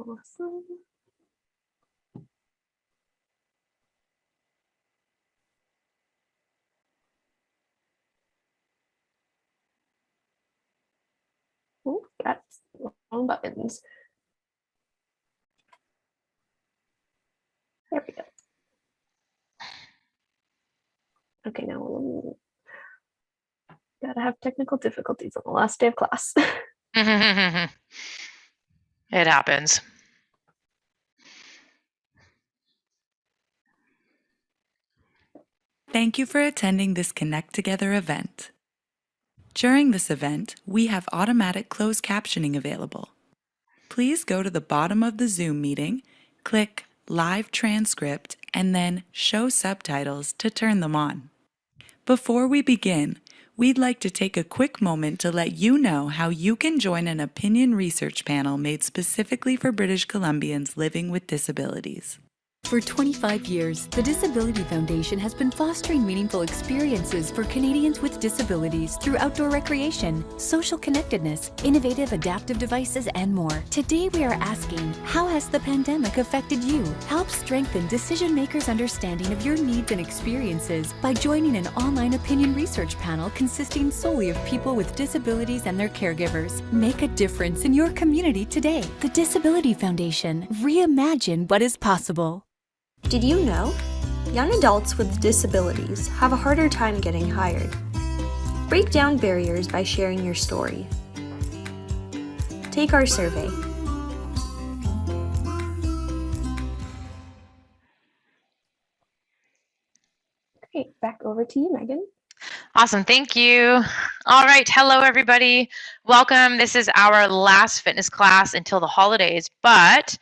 Awesome. Oh, got wrong buttons. There we go. Okay, now we'll gotta have technical difficulties on the last day of class. It happens. Thank you for attending this Connect Together event. During this event, we have automatic closed captioning available. Please go to the bottom of the Zoom meeting, click Live Transcript, and then Show Subtitles to turn them on. Before we begin, we'd like to take a quick moment to let you know how you can join an opinion research panel made specifically for British Columbians living with disabilities. For 25 years, the Disability Foundation has been fostering meaningful experiences for Canadians with disabilities through outdoor recreation, social connectedness, innovative adaptive devices, and more. Today we are asking, how has the pandemic affected you? Help strengthen decision makers' understanding of your needs and experiences by joining an online opinion research panel consisting solely of people with disabilities and their caregivers. Make a difference in your community today. The Disability Foundation. Reimagine what is possible. Did you know? Young adults with disabilities have a harder time getting hired. Break down barriers by sharing your story. Take our survey. Okay, back over to you, Megan. Awesome, thank you. All right, hello everybody. Welcome. This is our last fitness class until the holidays, but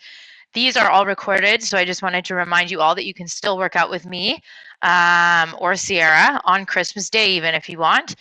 these are all recorded, so I just wanted to remind you all that you can still work out with me or Sierra on Christmas Day, even if you want.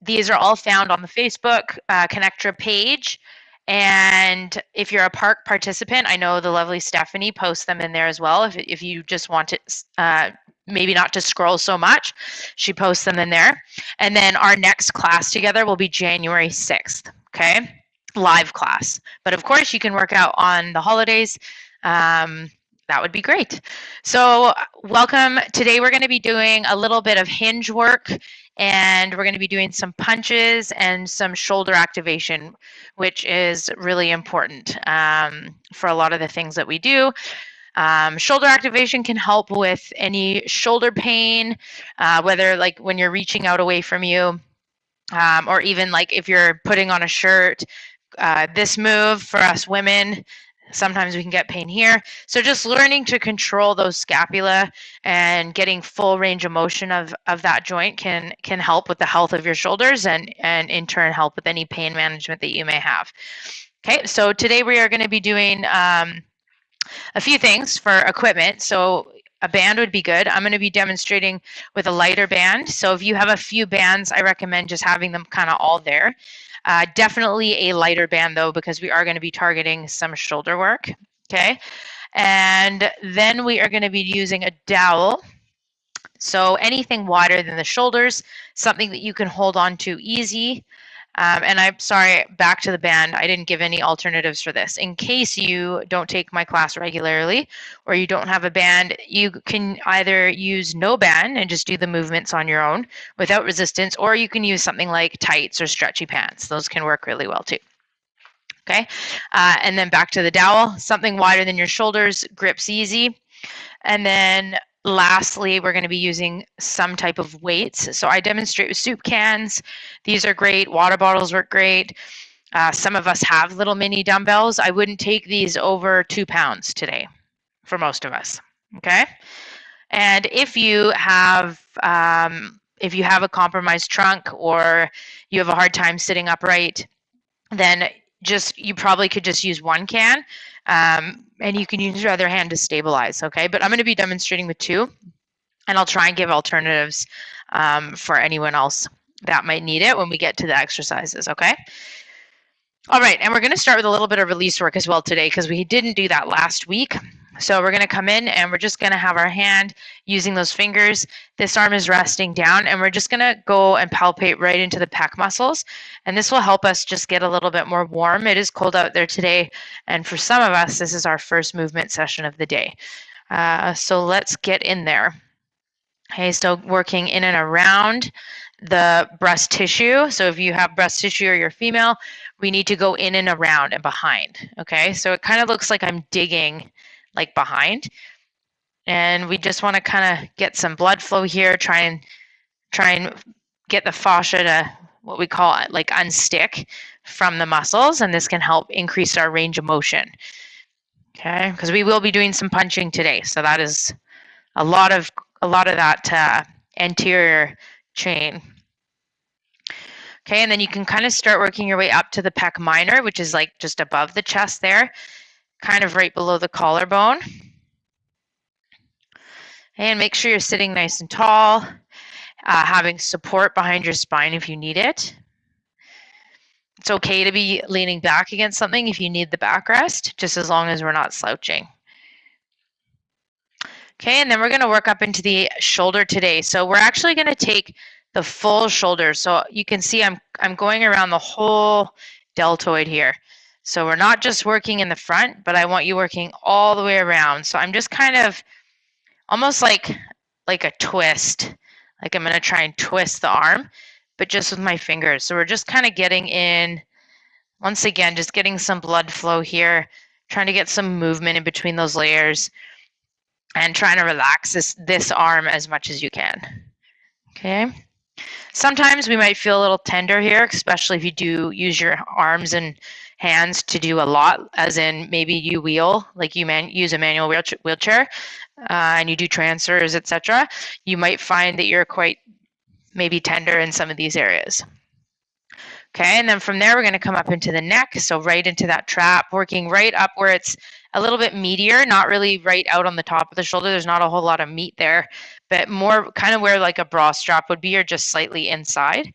These are all found on the Facebook ConnecTogether page. And if you're a park participant, I know the lovely Stephanie posts them in there as well. If you just want to maybe not to scroll so much, she posts them in there. And then our next class together will be January 6th, okay? Live class. But of course, you can work out on the holidays. That would be great. So welcome. Today we're going to be doing a little bit of hinge work, and we're going to be doing some punches and some shoulder activation, which is really important for a lot of the things that we do. Shoulder activation can help with any shoulder pain, whether like when you're reaching out away from you, or even like if you're putting on a shirt. This move for us women, sometimes we can get pain here. So just learning to control those scapula and getting full range of motion of that joint can help with the health of your shoulders and in turn help with any pain management that you may have. Okay, so today we are going to be doing a few things for equipment. So a band would be good. I'm going to be demonstrating with a lighter band. So if you have a few bands, I recommend just having them kind of all there. Definitely a lighter band though, because we are going to be targeting some shoulder work, okay? And then we are going to be using a dowel. So anything wider than the shoulders, something that you can hold on to easy. And I'm sorry, back to the band, I didn't give any alternatives for this. In case you don't take my class regularly or you don't have a band, you can either use no band and just do the movements on your own without resistance, or you can use something like tights or stretchy pants. Those can work really well too. Okay, and then back to the dowel, something wider than your shoulders, grips easy. And then lastly, we're going to be using some type of weights. So I demonstrate with soup cans. These are great. Water bottles work great. Some of us have little mini dumbbells. I wouldn't take these over 2 pounds today for most of us. Okay. And if you have a compromised trunk or you have a hard time sitting upright, then you probably could just use one can. And you can use your other hand to stabilize, okay? But I'm going to be demonstrating with 2, and I'll try and give alternatives for anyone else that might need it when we get to the exercises, okay? All right, and we're going to start with a little bit of release work as well today because we didn't do that last week. So we're going to come in and we're just going to have our hand using those fingers. This arm is resting down and we're just going to go and palpate right into the pec muscles. And this will help us just get a little bit more warm. It is cold out there today. And for some of us, this is our first movement session of the day. So let's get in there. Okay, so working in and around the breast tissue. So if you have breast tissue or you're female, we need to go in and around and behind. Okay, so it kind of looks like I'm digging like behind. And we just want to kind of get some blood flow here, try and get the fascia to what we call it, like unstick from the muscles, and this can help increase our range of motion. Okay, because we will be doing some punching today. So that is a lot of that anterior chain. Okay, and then you can kind of start working your way up to the pec minor, which is like just above the chest there, kind of right below the collarbone. And make sure you're sitting nice and tall, having support behind your spine if you need it. It's okay to be leaning back against something if you need the backrest, just as long as we're not slouching. Okay, and then we're going to work up into the shoulder today. So we're actually going to take the full shoulder. So you can see I'm going around the whole deltoid here. So we're not just working in the front, but I want you working all the way around. So I'm just kind of almost like a twist. Like I'm going to try and twist the arm, but just with my fingers. So we're just kind of getting in, once again, just getting some blood flow here, trying to get some movement in between those layers, and trying to relax this arm as much as you can. Okay. Sometimes we might feel a little tender here, especially if you do use your arms and hands to do a lot, as in maybe you wheel, like you use a manual wheelchair, and you do transfers, etc. You might find that you're quite maybe tender in some of these areas. Okay, and then from there, we're going to come up into the neck. So right into that trap, working right up where it's a little bit meatier, not really right out on the top of the shoulder. There's not a whole lot of meat there, but more kind of where like a bra strap would be, or just slightly inside.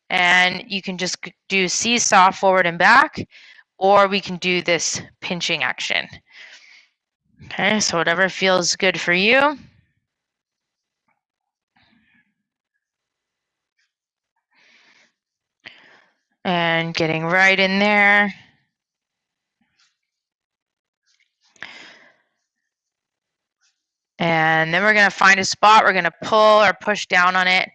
And you can just do seesaw forward and back, or we can do this pinching action. Okay, so whatever feels good for you. And getting right in there. And then we're going to find a spot. We're going to pull or push down on it.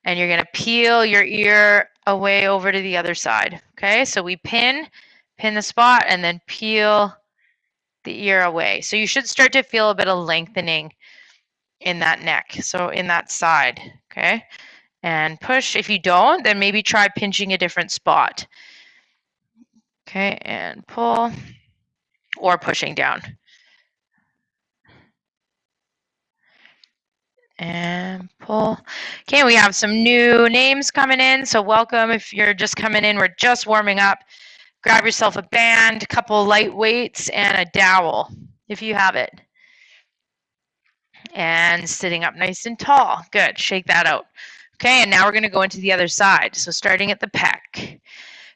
And you're going to peel your ear away over to the other side. Okay, so we pin the spot and then peel the ear away. So you should start to feel a bit of lengthening in that neck. So in that side. Okay, and push. If you don't, then maybe try pinching a different spot. Okay, and pull or pushing down. And pull. Okay, we have some new names coming in, so welcome. If you're just coming in, we're just warming up. Grab yourself a band, a couple light weights, and a dowel if you have it. And sitting up nice and tall. Good, shake that out. Okay, and now we're going to go into the other side. So starting at the pec.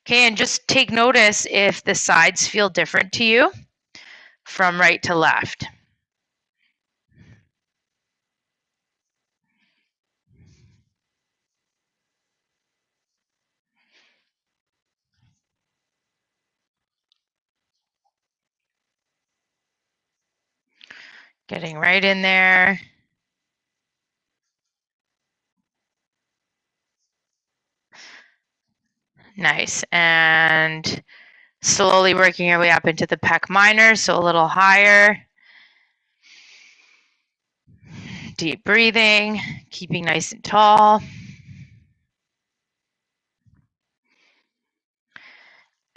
Okay, and just take notice if the sides feel different to you from right to left. Getting right in there. Nice. And slowly working your way up into the pec minor, so a little higher. Deep breathing, keeping nice and tall.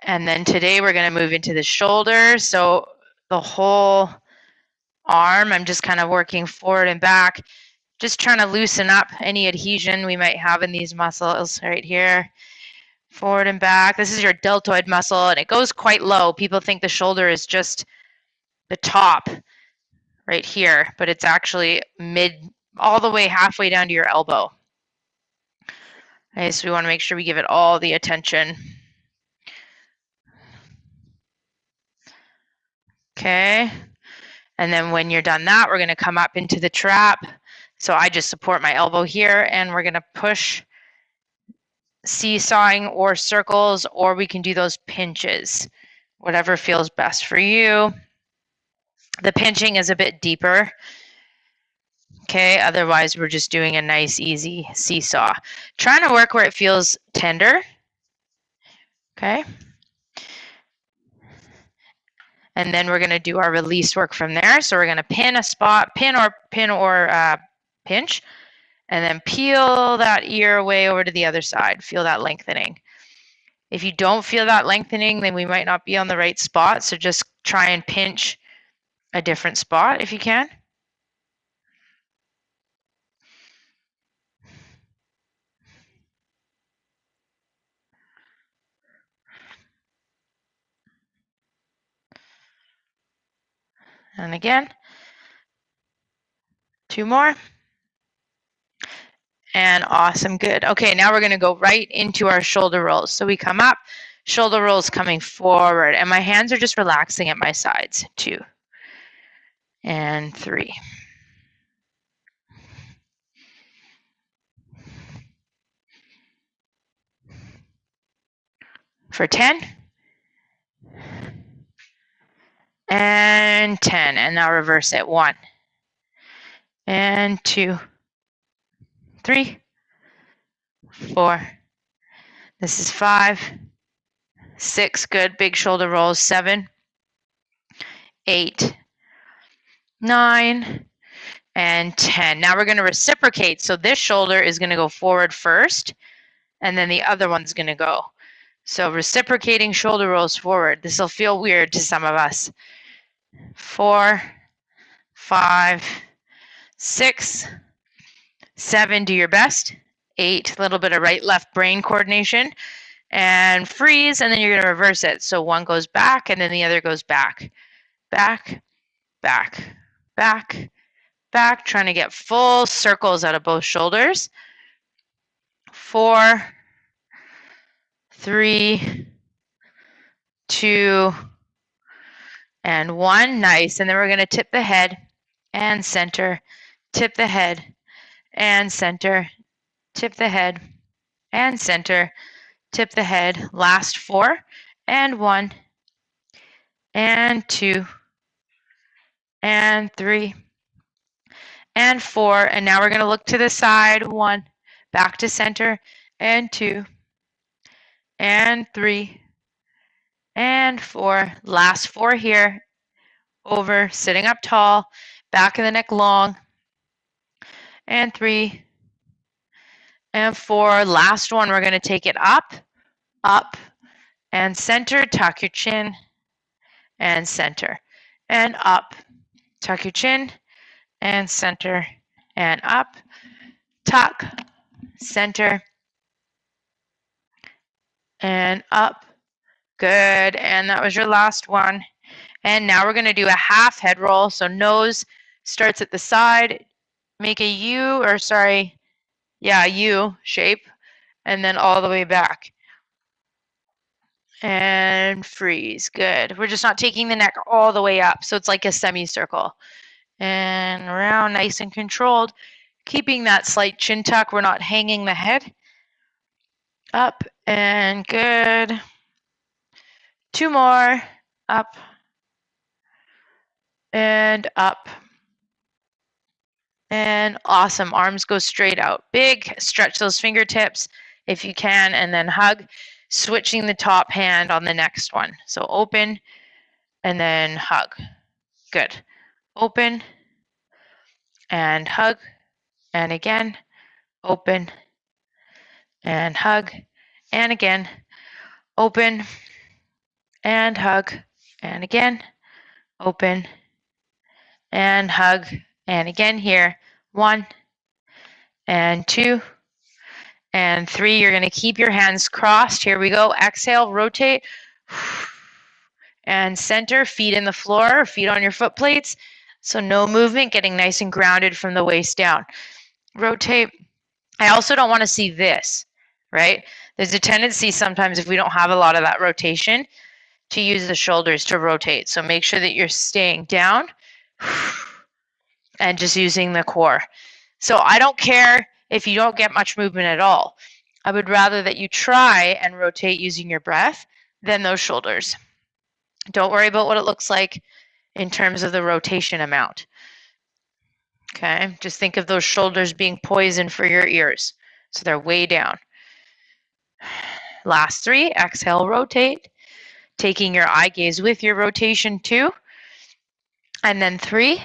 And then today we're going to move into the shoulder. So the whole arm, I'm just kind of working forward and back, just trying to loosen up any adhesion we might have in these muscles right here. Forward and back. This is your deltoid muscle, and it goes quite low. People think the shoulder is just the top right here, but it's actually all the way halfway down to your elbow. Okay, so we want to make sure we give it all the attention. Okay, And then when you're done that, we're going to come up into the trap. So I just support my elbow here, and we're going to push, seesawing or circles, or we can do those pinches, whatever feels best for you. The pinching is a bit deeper. Okay, otherwise we're just doing a nice easy seesaw. Trying to work where it feels tender. Okay. And then we're going to do our release work from there. So we're going to pin a spot, pinch, and then peel that ear away over to the other side. Feel that lengthening. If you don't feel that lengthening, then we might not be on the right spot. So just try and pinch a different spot if you can. And again, 2 more. And awesome, good. Okay, now we're going to go right into our shoulder rolls. So we come up, shoulder rolls coming forward, and my hands are just relaxing at my sides. 2 and 3. For 10. And 10. And now reverse it. 1 and 2, 3, 4. This is 5, 6. Good. Big shoulder rolls. 7, 8, 9, and 10. Now we're going to reciprocate. So this shoulder is going to go forward first, and then the other one's going to go. So reciprocating shoulder rolls forward. This will feel weird to some of us. 4, 5, 6, 7. Do your best. 8. A little bit of right-left brain coordination. And freeze, and then you're going to reverse it. So one goes back, and then the other goes back. Back, back, back, back. Trying to get full circles out of both shoulders. 4, 3, 2, and 1. Nice. And then we're going to tip the head and center, tip the head and center, tip the head and center, tip the head. Last 4 and 1 and 2 and 3 and 4. And now we're going to look to the side. 1, back to center, and 2 and 3 and 4. Last 4 here. Over, sitting up tall, back of the neck long, and 3 and 4. Last one, we're going to take it up, up, and center. Tuck your chin and center, and up. Tuck your chin and center, and up. Tuck, center, and up. Good. And that was your last one. And now we're going to do a half head roll. So nose starts at the side. Make a U, or sorry, yeah, U shape, and then all the way back. And freeze. Good. We're just not taking the neck all the way up. So it's like a semicircle. And around, nice and controlled. Keeping that slight chin tuck. We're not hanging the head. Up and good. 2 more. Up and up. And awesome. Arms go straight out. Big. Stretch those fingertips if you can, and then hug. Switching the top hand on the next one. So open and then hug. Good. Open and hug. And again, open and hug. And again, open and hug. And again, open and hug. And again here, 1 and 2 and 3. You're going to keep your hands crossed. Here we go. Exhale, rotate, and center. Feet in the floor, feet on your foot plates. So no movement, getting nice and grounded from the waist down. Rotate. I also don't want to see this, right? There's a tendency sometimes, if we don't have a lot of that rotation, to use the shoulders to rotate. So make sure that you're staying down, And just using the core. So I don't care if you don't get much movement at all. I would rather that you try and rotate using your breath than those shoulders. Don't worry about what it looks like in terms of the rotation amount. Okay, just think of those shoulders being poison for your ears. So they're way down. Last 3, exhale, rotate. Taking your eye gaze with your rotation 2. And then 3.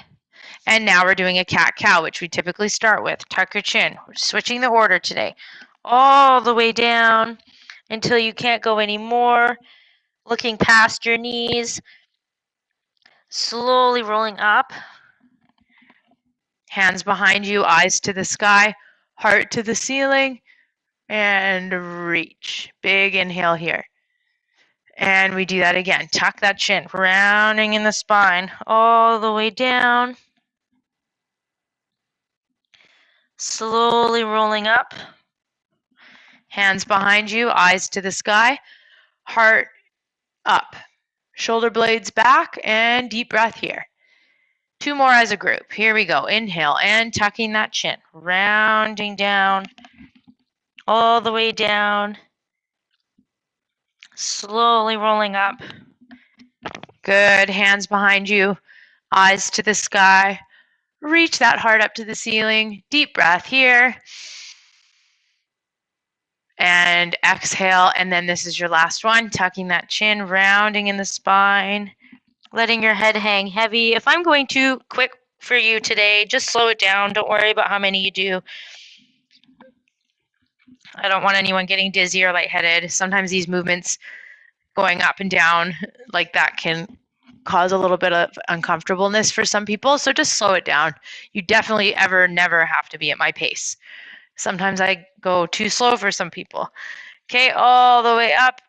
And now we're doing a cat-cow, which we typically start with. Tuck your chin. We're switching the order today. All the way down until you can't go anymore. Looking past your knees. Slowly rolling up. Hands behind you, eyes to the sky, heart to the ceiling, and reach. Big inhale here. And we do that again. Tuck that chin, rounding in the spine, all the way down. Slowly rolling up. Hands behind you, eyes to the sky, heart up. Shoulder blades back, and deep breath here. 2 more as a group. Here we go. Inhale and tucking that chin, rounding down, all the way down. Slowly rolling up. Good. Hands behind you, eyes to the sky. Reach that heart up to the ceiling. Deep breath here. And exhale. And then this is your last one. Tucking that chin, rounding in the spine. Letting your head hang heavy. If I'm going too quick for you today, just slow it down. Don't worry about how many you do. I don't want anyone getting dizzy or lightheaded. Sometimes these movements going up and down like that can cause a little bit of uncomfortableness for some people. So just slow it down. You definitely never have to be at my pace. Sometimes I go too slow for some people. Okay, all the way up.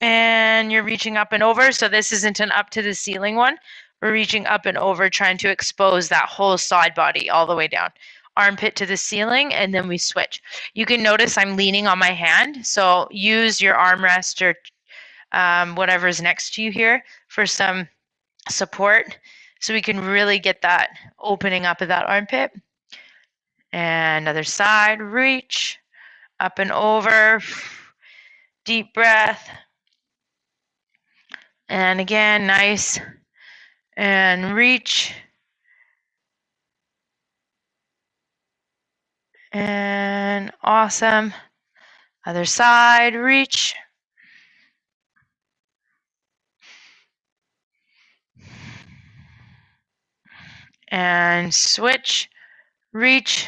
And you're reaching up and over. So this isn't an up to the ceiling one. We're reaching up and over, trying to expose that whole side body all the way down. Armpit to the ceiling, and then we switch. You can notice I'm leaning on my hand. So use your armrest or whatever's next to you here for some support. So we can really get that opening up of that armpit. And other side, reach, up and over, deep breath. And again, nice. And reach. And awesome. Other side, reach. And switch, reach.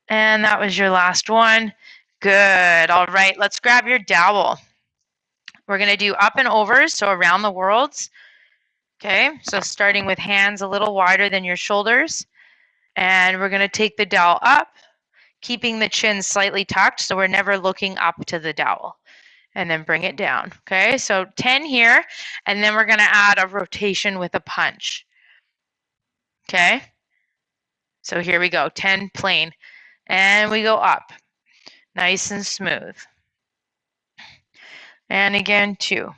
And that was your last one. Good. All right, let's grab your dowel. We're going to do up and overs, so around the worlds. Okay, so starting with hands a little wider than your shoulders. And we're going to take the dowel up, keeping the chin slightly tucked, so we're never looking up to the dowel. And then bring it down. Okay, so 10 here, and then we're going to add a rotation with a punch. Okay, so here we go, 10 plain. And we go up, nice and smooth. And again, 2.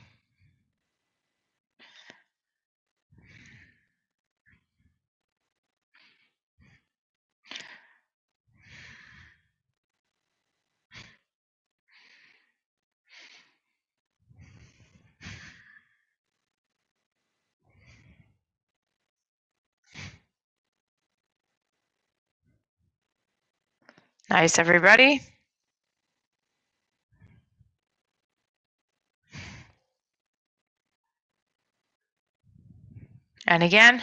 Nice, everybody. And again.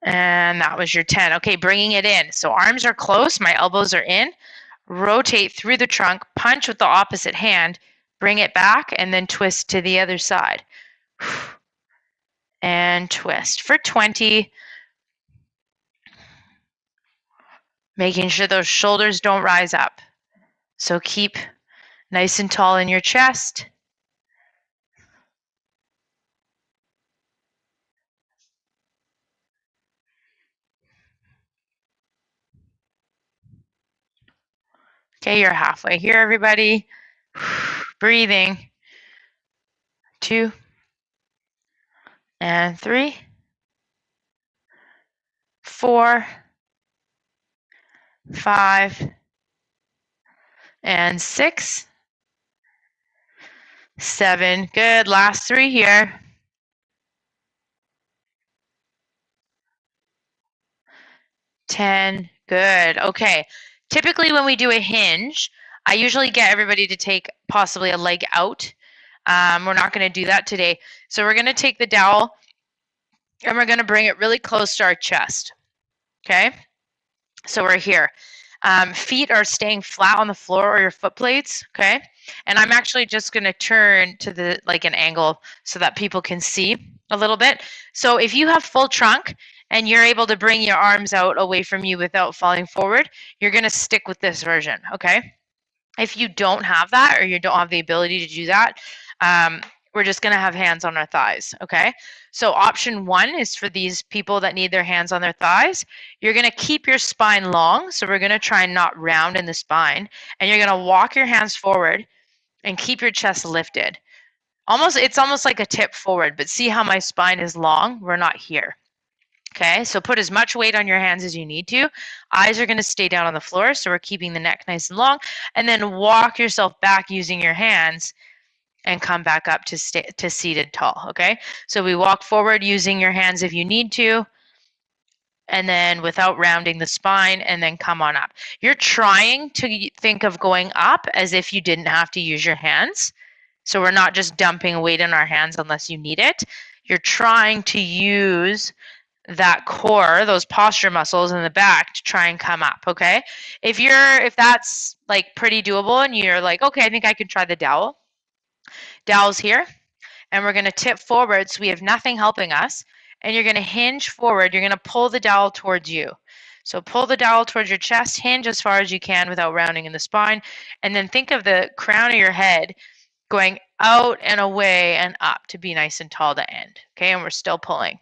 And that was your 10. Okay, bringing it in. So arms are close, my elbows are in. Rotate through the trunk, punch with the opposite hand, bring it back, and then twist to the other side. And twist for 20. Making sure those shoulders don't rise up. So keep nice and tall in your chest. Okay, you're halfway here, everybody. Breathing. 2, and 3, 4, 5, and 6, 7. Good. Last 3 here. 10. Good. Okay. Typically when we do a hinge, I usually get everybody to take possibly a leg out. We're not going to do that today. So we're going to take the dowel and we're going to bring it really close to our chest. Okay. So we're here. Feet are staying flat on the floor or your foot plates. Okay. And I'm actually just going to turn to the like an angle so that people can see a little bit. So if you have full trunk and you're able to bring your arms out away from you without falling forward, you're going to stick with this version. Okay. If you don't have that or you don't have the ability to do that, we're just going to have hands on our thighs. Okay. So option 1 is for these people that need their hands on their thighs. You're going to keep your spine long. So we're going to try and not round in the spine. And you're going to walk your hands forward and keep your chest lifted. It's almost like a tip forward, but see how my spine is long? We're not here. Okay, so put as much weight on your hands as you need to. Eyes are going to stay down on the floor, so we're keeping the neck nice and long. And then walk yourself back using your hands and come back up to seated tall, okay? So we walk forward using your hands if you need to, and then without rounding the spine, and then come on up. You're trying to think of going up as if you didn't have to use your hands. So we're not just dumping weight in our hands unless you need it. You're trying to use that core, those posture muscles in the back to try and come up, okay? If that's like pretty doable and you're like, okay, I think I can try the dowel. Dowel's here, and we're going to tip forward so we have nothing helping us, and you're going to hinge forward. You're going to pull the dowel towards you. So pull the dowel towards your chest, hinge as far as you can without rounding in the spine, and then think of the crown of your head going out and away and up to be nice and tall to end, okay? And we're still pulling.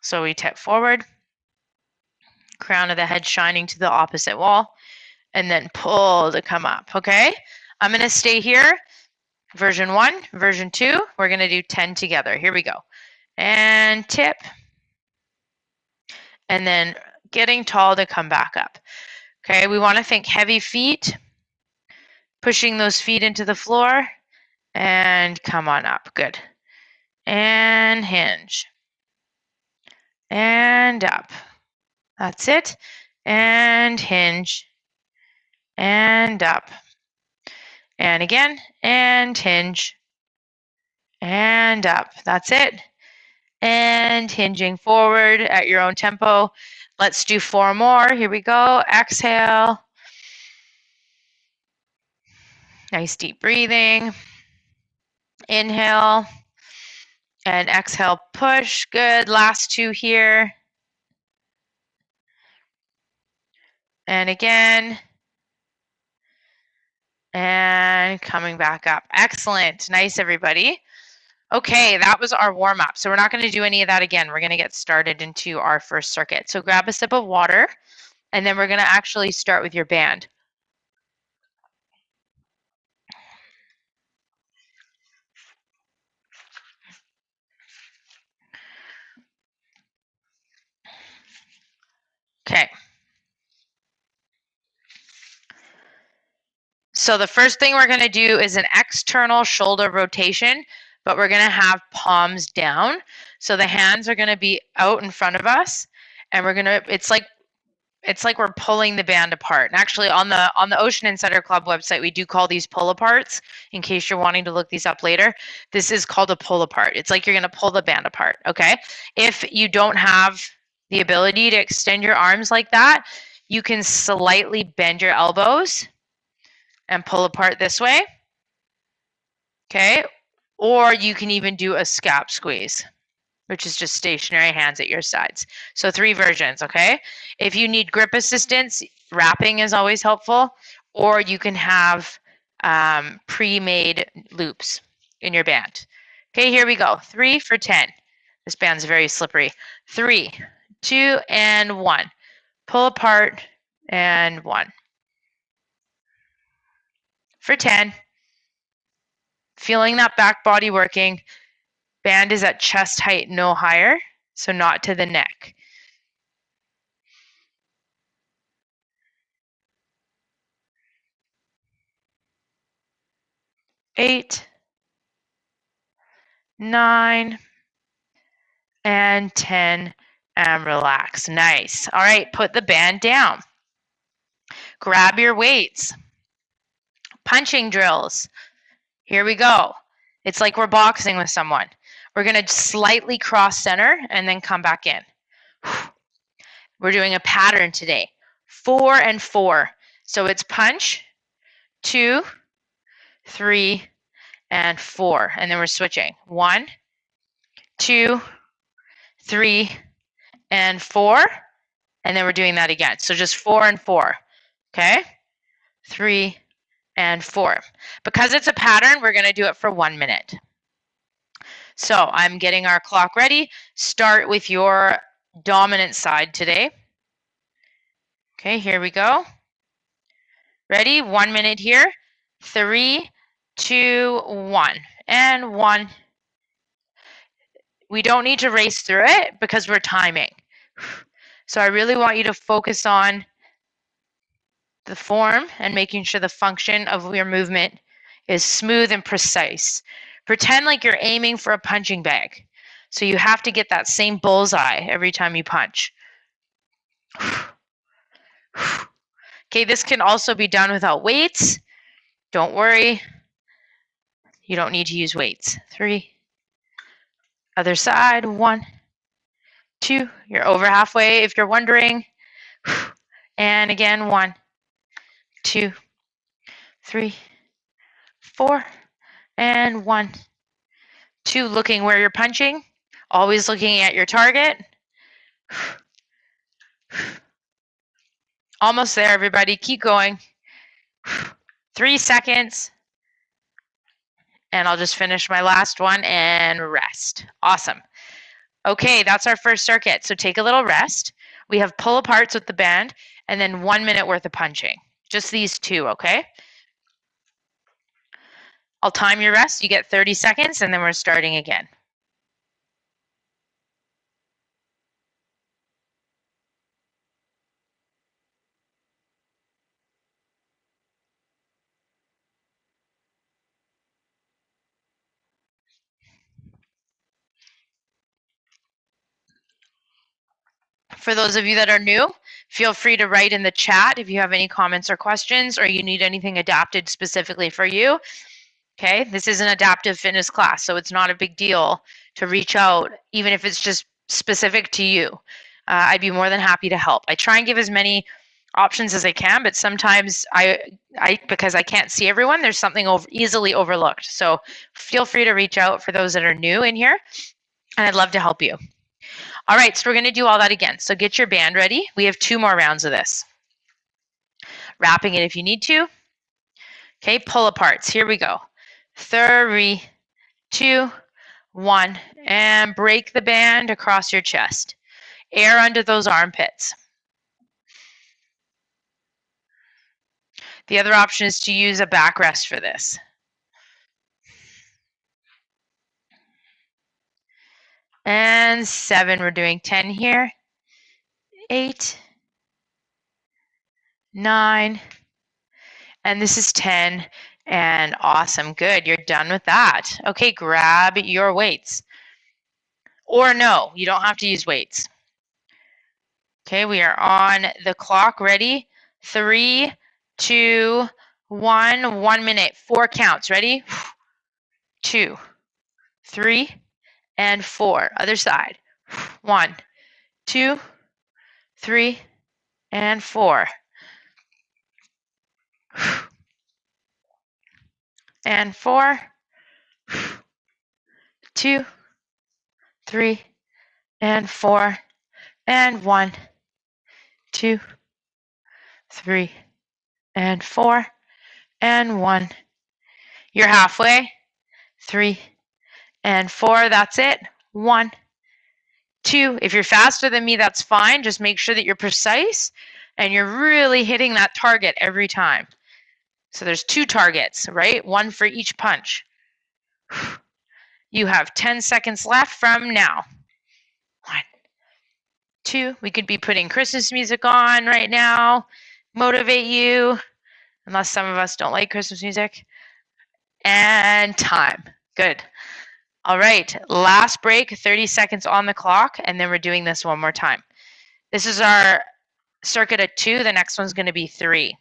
So we tip forward, crown of the head shining to the opposite wall, and then pull to come up, okay? I'm going to stay here. Version 1, version 2, we're going to do 10 together. Here we go. And tip. And then getting tall to come back up. Okay, we want to think heavy feet, pushing those feet into the floor, and come on up. Good. And hinge. And up. That's it. And hinge. And up. And again, and hinge, and up. That's it. And hinging forward at your own tempo. Let's do 4 more. Here we go. Exhale. Nice deep breathing. Inhale. And exhale, push. Good. Last 2 here. And again. And coming back up. Excellent. Nice, everybody. Okay, that was our warm-up. So we're not going to do any of that again. We're going to get started into our first circuit. So grab a sip of water, and then we're going to actually start with your band. Okay. So the first thing we're going to do is an external shoulder rotation, but we're going to have palms down. So the hands are going to be out in front of us, and we're going to, it's like we're pulling the band apart. And actually on the Ocean Insider Club website, we do call these pull aparts in case you're wanting to look these up later. This is called a pull apart. It's like you're going to pull the band apart, okay? If you don't have the ability to extend your arms like that, you can slightly bend your elbows and pull apart this way, okay? Or you can even do a scap squeeze, which is just stationary hands at your sides. So 3 versions, okay? If you need grip assistance, wrapping is always helpful, or you can have pre-made loops in your band. Okay, here we go. 3 for 10. This band's very slippery. 3, 2, and 1. Pull apart, and 1. For 10. Feeling that back body working. Band is at chest height, no higher, so not to the neck. 8, 9, and 10, and relax. Nice. All right, put the band down. Grab your weights. Punching drills. Here we go. It's like we're boxing with someone. We're going to slightly cross center and then come back in. We're doing a pattern today. 4 and 4. So it's punch, 2, 3, and 4. And then we're switching. 1, 2, 3, and 4. And then we're doing that again. So just 4 and 4. Okay? 3 and 4. Because it's a pattern, we're going to do it for 1 minute. So I'm getting our clock ready. Start with your dominant side today. Okay, here we go. Ready? 1 minute here. 3, 2, 1. And 1. We don't need to race through it because we're timing. So I really want you to focus on the form and making sure the function of your movement is smooth and precise. Pretend like you're aiming for a punching bag. So you have to get that same bullseye every time you punch. Okay, this can also be done without weights. Don't worry. You don't need to use weights. 3. Other side. 1, 2. You're over halfway if you're wondering. And again, 1, 2, 3, 4, and 1, 2. Looking where you're punching. Always looking at your target. Almost there, everybody. Keep going. 3 seconds. And I'll just finish my last one and rest. Awesome. Okay, that's our first circuit. So take a little rest. We have pull aparts with the band and then 1 minute worth of punching. Just these 2, okay? I'll time your rest. You get 30 seconds and then we're starting again. For those of you that are new, feel free to write in the chat if you have any comments or questions or you need anything adapted specifically for you. Okay, this is an adaptive fitness class, so it's not a big deal to reach out, even if it's just specific to you. I'd be more than happy to help. I try and give as many options as I can, but sometimes because I can't see everyone, there's something easily overlooked. So feel free to reach out for those that are new in here, and I'd love to help you. All right, so we're going to do all that again. So get your band ready. We have 2 more rounds of this. Wrapping it if you need to. Okay, pull aparts. Here we go. 3, 2, 1, and break the band across your chest. Air under those armpits. The other option is to use a backrest for this. And 7, we're doing 10 here. 8, 9, and this is 10, and awesome, good, you're done with that. Okay, grab your weights. Or no, you don't have to use weights. Okay, we are on the clock, ready? 3, 2, 1, 1 minute, 4 counts, ready? 2, 3, and 4. Other side. 1, 2, 3, and 4. And 4, 2, 3, and 4, and 1, 2, 3, and 4, and 1. You're halfway. 3, and 4. That's it. 1, 2. If you're faster than me, that's fine. Just make sure that you're precise and you're really hitting that target every time. So there's 2 targets, right? 1 for each punch. You have 10 seconds left from now. 1, 2. We could be putting Christmas music on right now, motivate you, unless some of us don't like Christmas music. And time. Good. All right, last break, 30 seconds on the clock, and then we're doing this one more time. This is our circuit at 2. The next one's going to be 3.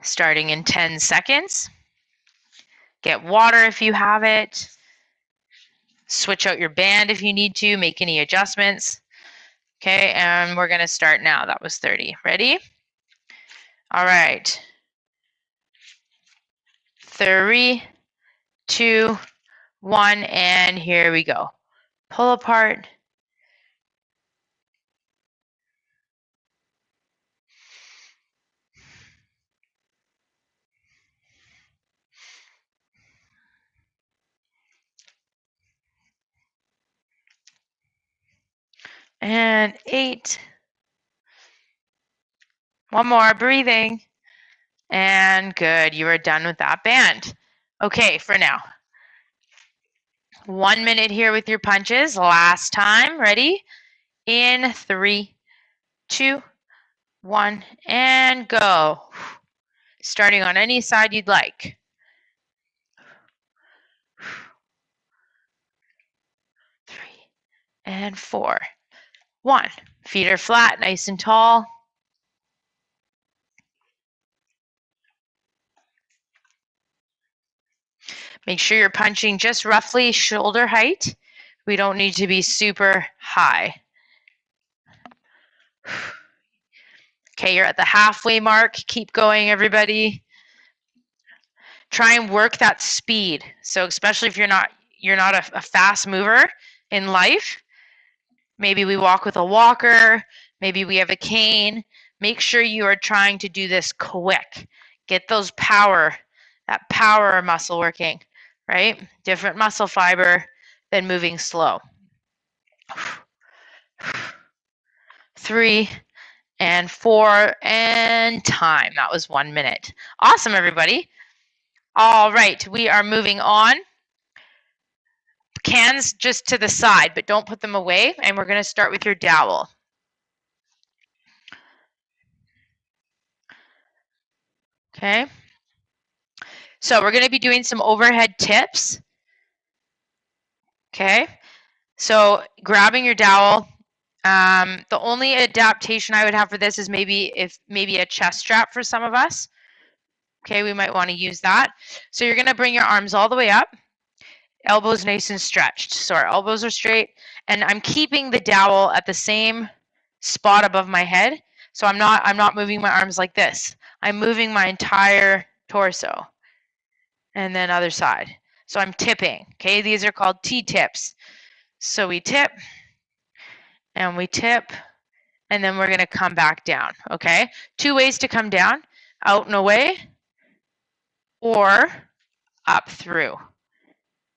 Starting in 10 seconds. Get water if you have it. Switch out your band if you need to, make any adjustments. Okay, and we're going to start now. That was 30. Ready? All right. 3, 2, 1, and here we go. Pull apart. And 8. One more, breathing. And good, you are done with that band. Okay, for now. 1 minute here with your punches. Last time, ready? In 3, 2, 1, and go. Starting on any side you'd like. 3 and 4. 1. Feet are flat, nice and tall. Make sure you're punching just roughly shoulder height. We don't need to be super high. Okay, you're at the halfway mark. Keep going, everybody. Try and work that speed. So especially if you're not a fast mover in life, maybe we walk with a walker, maybe we have a cane. Make sure you are trying to do this quick. Get those that power muscle working, right? Different muscle fiber than moving slow. 3 and 4 and time. That was 1 minute. Awesome, everybody. All right, we are moving on. Cans just to the side, but don't put them away. And we're going to start with your dowel. Okay. So we're going to be doing some overhead tips. Okay. So grabbing your dowel. The only adaptation I would have for this is maybe a chest strap for some of us. Okay, we might want to use that. So you're going to bring your arms all the way up. Elbows nice and stretched. So our elbows are straight. And I'm keeping the dowel at the same spot above my head. So I'm not moving my arms like this. I'm moving my entire torso. And then other side. So I'm tipping. Okay, these are called T-tips. So we tip and we tip and then we're going to come back down. Okay, 2 ways to come down: out and away or up through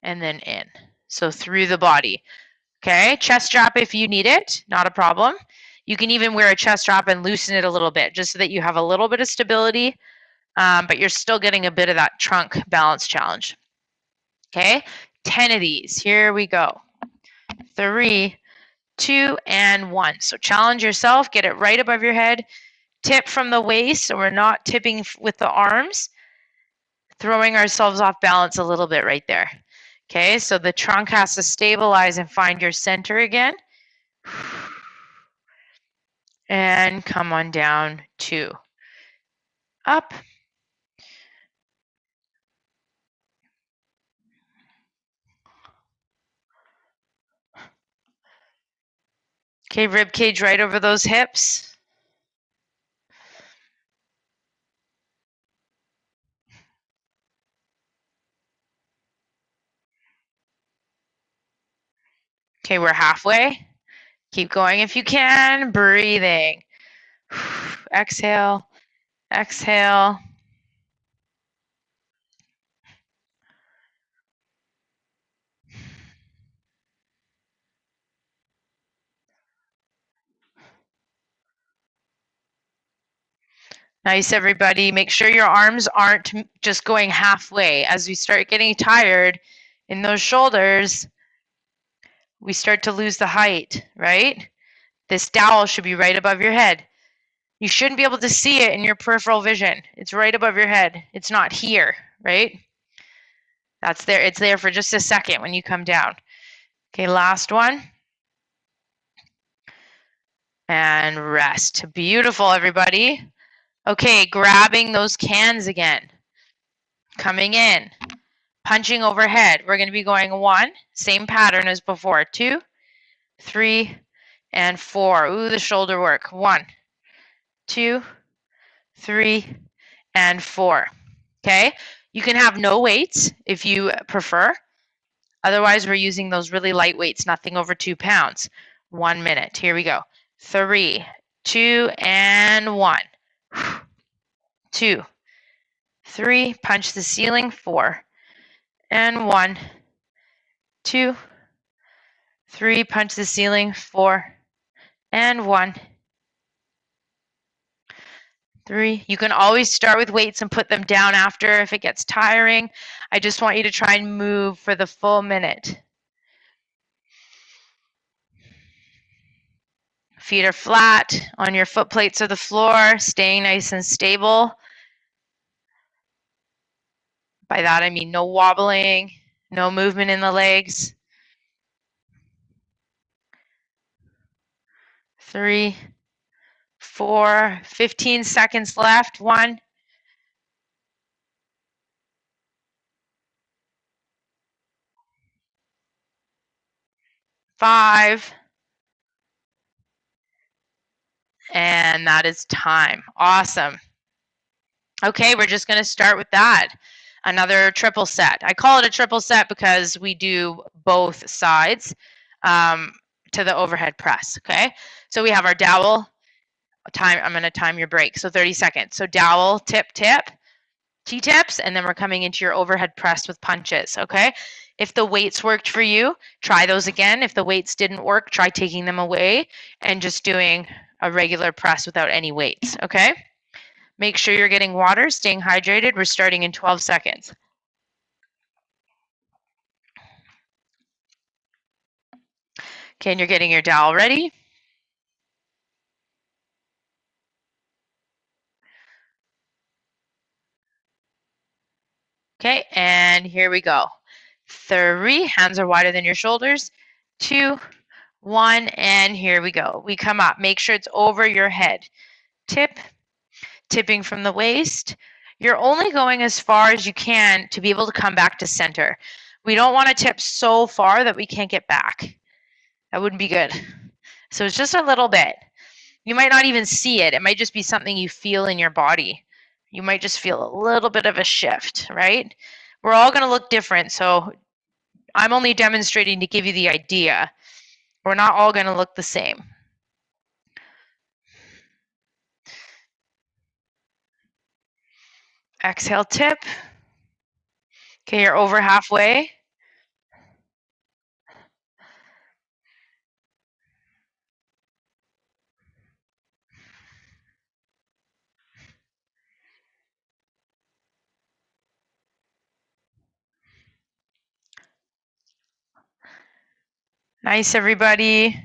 and then in. So through the body. Okay, chest strap if you need it, not a problem. You can even wear a chest strap and loosen it a little bit just so that you have a little bit of stability, but you're still getting a bit of that trunk balance challenge. Okay, 10 of these. Here we go. 3, 2, and 1. So challenge yourself. Get it right above your head. Tip from the waist, so we're not tipping with the arms. Throwing ourselves off balance a little bit right there. Okay, so the trunk has to stabilize and find your center again. And come on down, 2. Up. Okay, rib cage right over those hips. Okay, we're halfway. Keep going if you can. Breathing. Exhale, exhale. Nice, everybody. Make sure your arms aren't just going halfway. As we start getting tired in those shoulders, we start to lose the height, right? This dowel should be right above your head. You shouldn't be able to see it in your peripheral vision. It's right above your head. It's not here, right? That's there. It's there for just a second when you come down. Okay, last one. And rest. Beautiful, everybody. Okay, grabbing those cans again. Coming in. Punching overhead. We're going to be going 1, same pattern as before. 2, 3, and 4. Ooh, the shoulder work. 1, 2, 3, and 4. Okay, you can have no weights if you prefer. Otherwise, we're using those really light weights, nothing over 2 pounds. 1 minute. Here we go. 3, 2, and 1. 2, 3, punch the ceiling. 4, and 1, 2, 3, punch the ceiling. 4, and 1, 3. You can always start with weights and put them down after if it gets tiring. I just want you to try and move for the full minute. Feet are flat on your foot plates or the floor, staying nice and stable. By that I mean no wobbling, no movement in the legs. 3, 4, 15 seconds left. 1, 5, and that is time. Awesome. Okay, we're just going to start with that. Another triple set. I call it a triple set because we do both sides to the overhead press. Okay, so we have our dowel. I'm going to time your break. So 30 seconds. So dowel, tip, tip, T-tips, and then we're coming into your overhead press with punches. Okay. If the weights worked for you, try those again. If the weights didn't work, try taking them away and just doing a regular press without any weights. Okay. Make sure you're getting water, staying hydrated. We're starting in 12 seconds. Okay, and you're getting your dowel ready. Okay, and here we go. 3, hands are wider than your shoulders. 2, 1, and here we go. We come up. Make sure it's over your head. Tip, tipping from the waist. You're only going as far as you can to be able to come back to center. We don't want to tip so far that we can't get back. That wouldn't be good. So it's just a little bit. You might not even see it. It might just be something you feel in your body. You might just feel a little bit of a shift, right? We're all going to look different. So I'm only demonstrating to give you the idea. We're not all going to look the same. Exhale, tip. Okay, you're over halfway. Nice, everybody.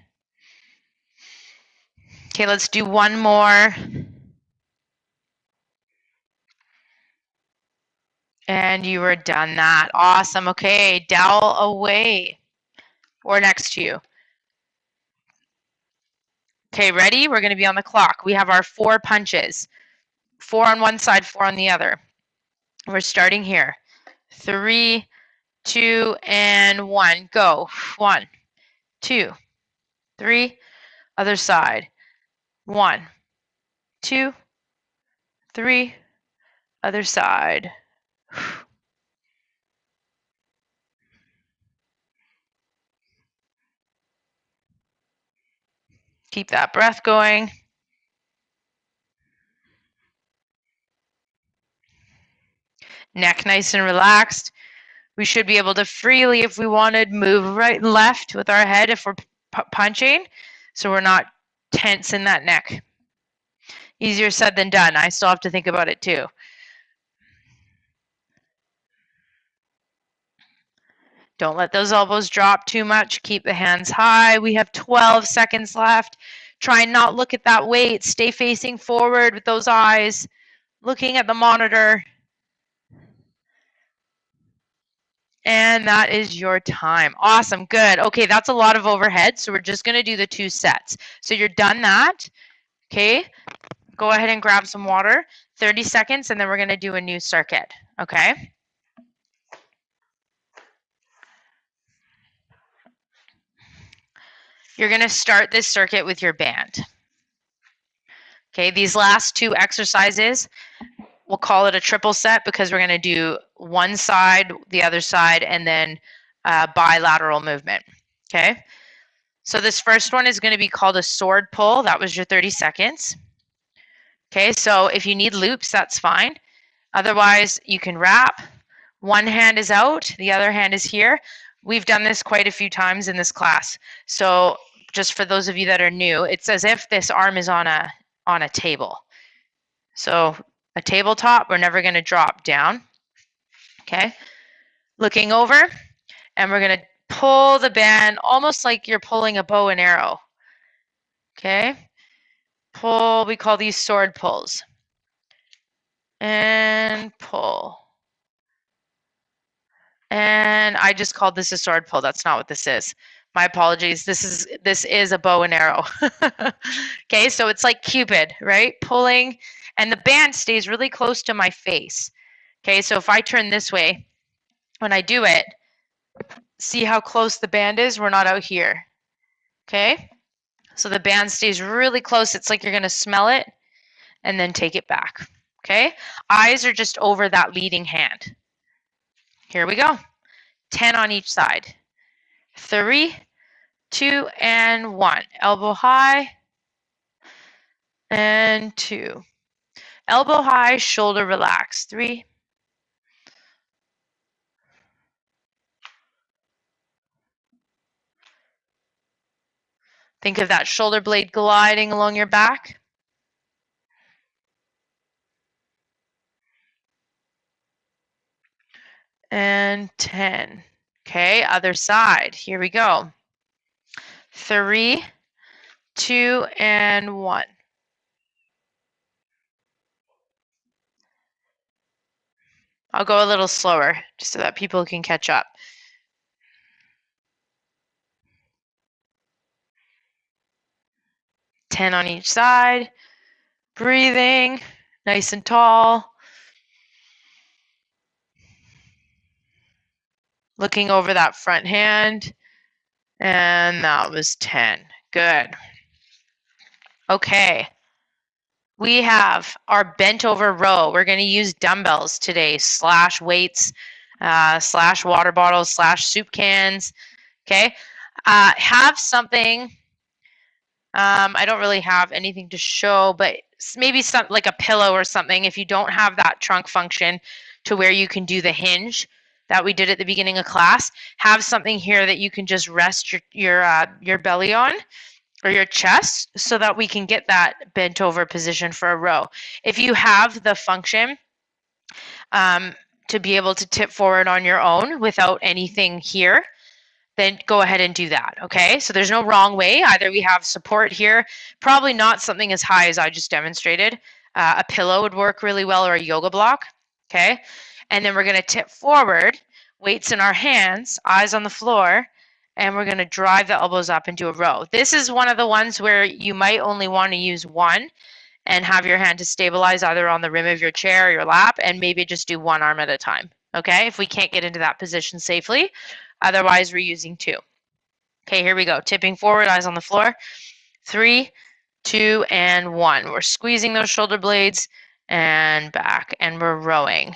Okay, let's do one more. And you are done that. Awesome. Okay, dowel away or next to you. Okay, ready? We're going to be on the clock. We have our 4 punches. 4 on one side, 4 on the other. We're starting here. 3, 2, and 1. Go. 1, 2, 3. Other side. 1, 2, 3. Other side. Keep that breath going. Neck nice and relaxed. We should be able to freely, if we wanted, move right and left with our head if we're punching, so we're not tense in that neck. Easier said than done. I still have to think about it too. Don't let those elbows drop too much. Keep the hands high. We have 12 seconds left. Try and not look at that weight. Stay facing forward with those eyes, looking at the monitor. And that is your time. Awesome. Good. Okay, that's a lot of overhead. So we're just going to do the 2 sets. So you're done that. Okay. Go ahead and grab some water. 30 seconds, and then we're going to do a new circuit. Okay. You're going to start this circuit with your band. Okay, these last 2 exercises, we'll call it a triple set because we're going to do one side, the other side, and then bilateral movement. Okay, so this first one is going to be called a sword pull. That was your 30 seconds. Okay, so if you need loops, that's fine. Otherwise, you can wrap. One hand is out, the other hand is here. We've done this quite a few times in this class. So just for those of you that are new, it's as if this arm is on a table. So a tabletop, we're never going to drop down. Okay, looking over, and we're going to pull the band almost like you're pulling a bow and arrow. Okay, pull, we call these sword pulls. And pull. And I just called this a sword pull. That's not what this is. My apologies. This is a bow and arrow. Okay, so it's like Cupid, right? Pulling, and the band stays really close to my face. Okay, so if I turn this way, when I do it, see how close the band is? We're not out here. Okay, so the band stays really close. It's like you're going to smell it and then take it back. Okay, eyes are just over that leading hand. Here we go. 10 on each side. 3, 2, and 1. Elbow high. And 2. Elbow high, shoulder relaxed. 3. Think of that shoulder blade gliding along your back. And 10. Okay, other side. Here we go. 3, 2, and 1. I'll go a little slower just so that people can catch up. 10 on each side. Breathing, nice and tall. Looking over that front hand. And that was 10. Good. Okay. We have our bent over row. We're going to use dumbbells today, / weights, / water bottles, / soup cans. Okay. Have something. I don't really have anything to show, but maybe something like a pillow or something. If you don't have that trunk function to where you can do the hinge that we did at the beginning of class, have something here that you can just rest your belly on or your chest so that we can get that bent over position for a row. If you have the function to be able to tip forward on your own without anything here, then go ahead and do that, okay? So there's no wrong way. Either we have support here, probably not something as high as I just demonstrated. A pillow would work really well, or a yoga block, okay? And then we're gonna tip forward, weights in our hands, eyes on the floor, and we're gonna drive the elbows up into a row. This is one of the ones where you might only wanna use one and have your hand to stabilize either on the rim of your chair or your lap, and maybe just do one arm at a time, okay? If we can't get into that position safely. Otherwise, we're using 2. Okay, here we go. Tipping forward, eyes on the floor. 3, 2, and 1. We're squeezing those shoulder blades and back, and we're rowing.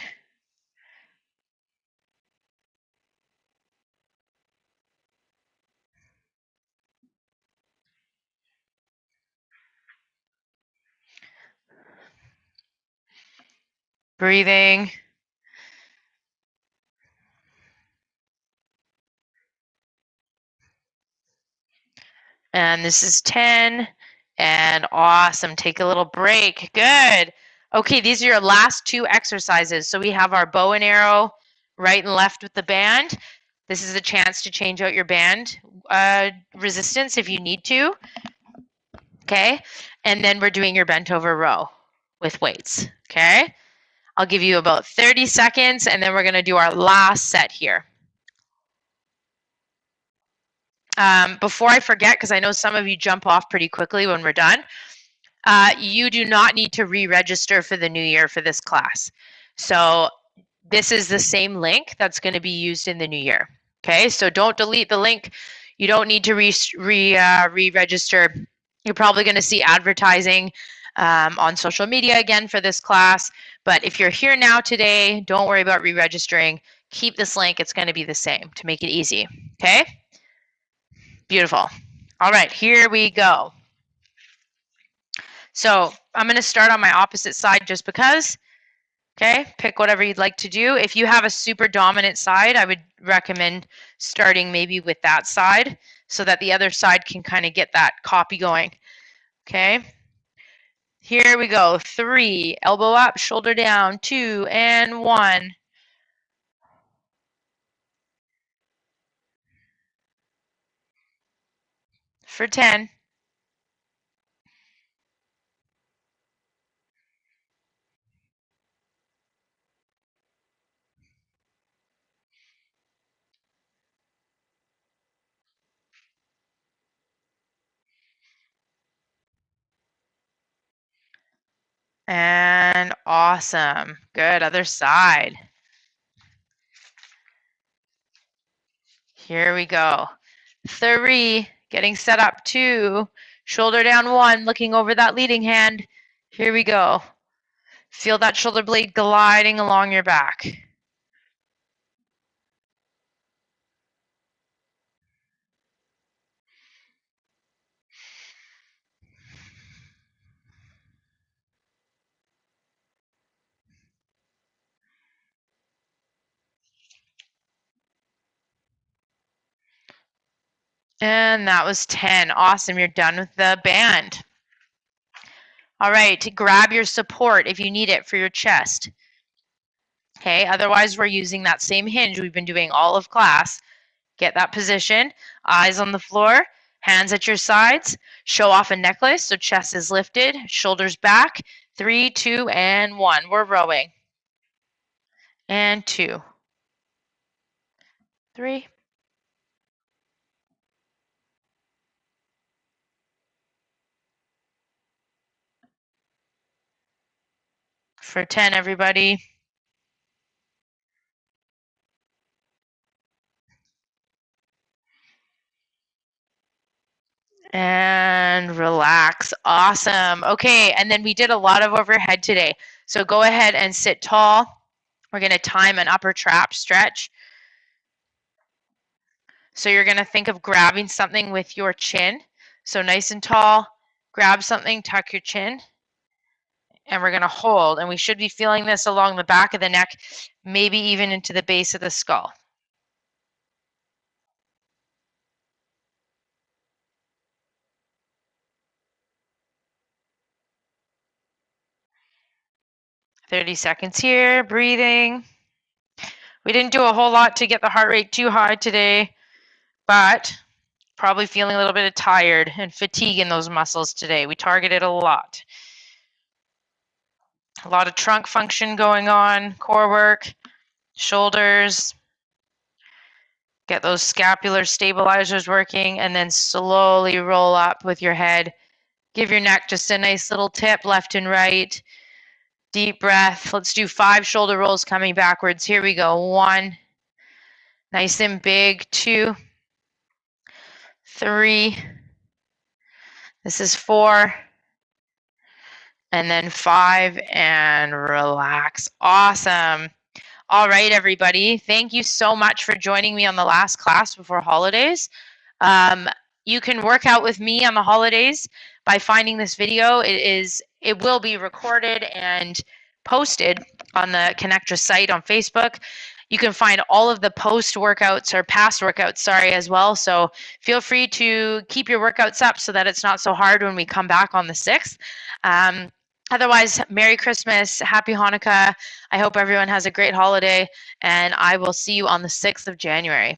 Breathing. And this is 10, And awesome. Take a little break. Good. Okay, these are your last 2 exercises. So we have our bow and arrow right and left with the band. This is a chance to change out your band resistance if you need to. Okay. And then we're doing your bent over row with weights. Okay. I'll give you about 30 seconds and then we're going to do our last set here. Before I forget, because I know some of you jump off pretty quickly when we're done, you do not need to re-register for the new year for this class. So this is the same link that's going to be used in the new year. Okay, so don't delete the link. You don't need to re-register. You're probably going to see advertising on social media again for this class. But if you're here now today, don't worry about re-registering. Keep this link. It's going to be the same to make it easy. Okay? Beautiful. All right, here we go. So I'm going to start on my opposite side just because. Okay, pick whatever you'd like to do. If you have a super dominant side, I would recommend starting maybe with that side so that the other side can kind of get that copy going. Okay, here we go. 3, elbow up, shoulder down, 2, and 1. For 10. And awesome. Good, other side. Here we go. 3, getting set up, 2, shoulder down, 1, looking over that leading hand. Here we go. Feel that shoulder blade gliding along your back. And that was 10. Awesome. You're done with the band. All right. Grab your support if you need it for your chest. Okay. Otherwise, we're using that same hinge we've been doing all of class. Get that position. Eyes on the floor. Hands at your sides. Show off a necklace so chest is lifted. Shoulders back. 3, 2, and 1. We're rowing. And 2. 3. For 10, everybody. And relax. Awesome. Okay, and then we did a lot of overhead today. So go ahead and sit tall. We're going to time an upper trap stretch. So you're going to think of grabbing something with your chin. So nice and tall, grab something, tuck your chin. And we're going to hold. And we should be feeling this along the back of the neck, maybe even into the base of the skull. "30 seconds here, breathing." We didn't do a whole lot to get the heart rate too high today, but probably feeling a little bit of tired and fatigue in those muscles today. We targeted a lot. A lot of trunk function going on, core work, shoulders. Get those scapular stabilizers working, and then slowly roll up with your head. Give your neck just a nice little tip left and right. Deep breath. Let's do 5 shoulder rolls coming backwards. Here we go. 1. Nice and big. 2. 3. This is 4. And then 5, and relax. Awesome. All right, everybody. Thank you so much for joining me on the last class before holidays. You can work out with me on the holidays by finding this video. It will be recorded and posted on the ConnecTogether site on Facebook. You can find all of the post workouts or past workouts, sorry, as well. So feel free to keep your workouts up so that it's not so hard when we come back on the 6th. Otherwise, Merry Christmas, Happy Hanukkah. I hope everyone has a great holiday, and I will see you on the 6th of January.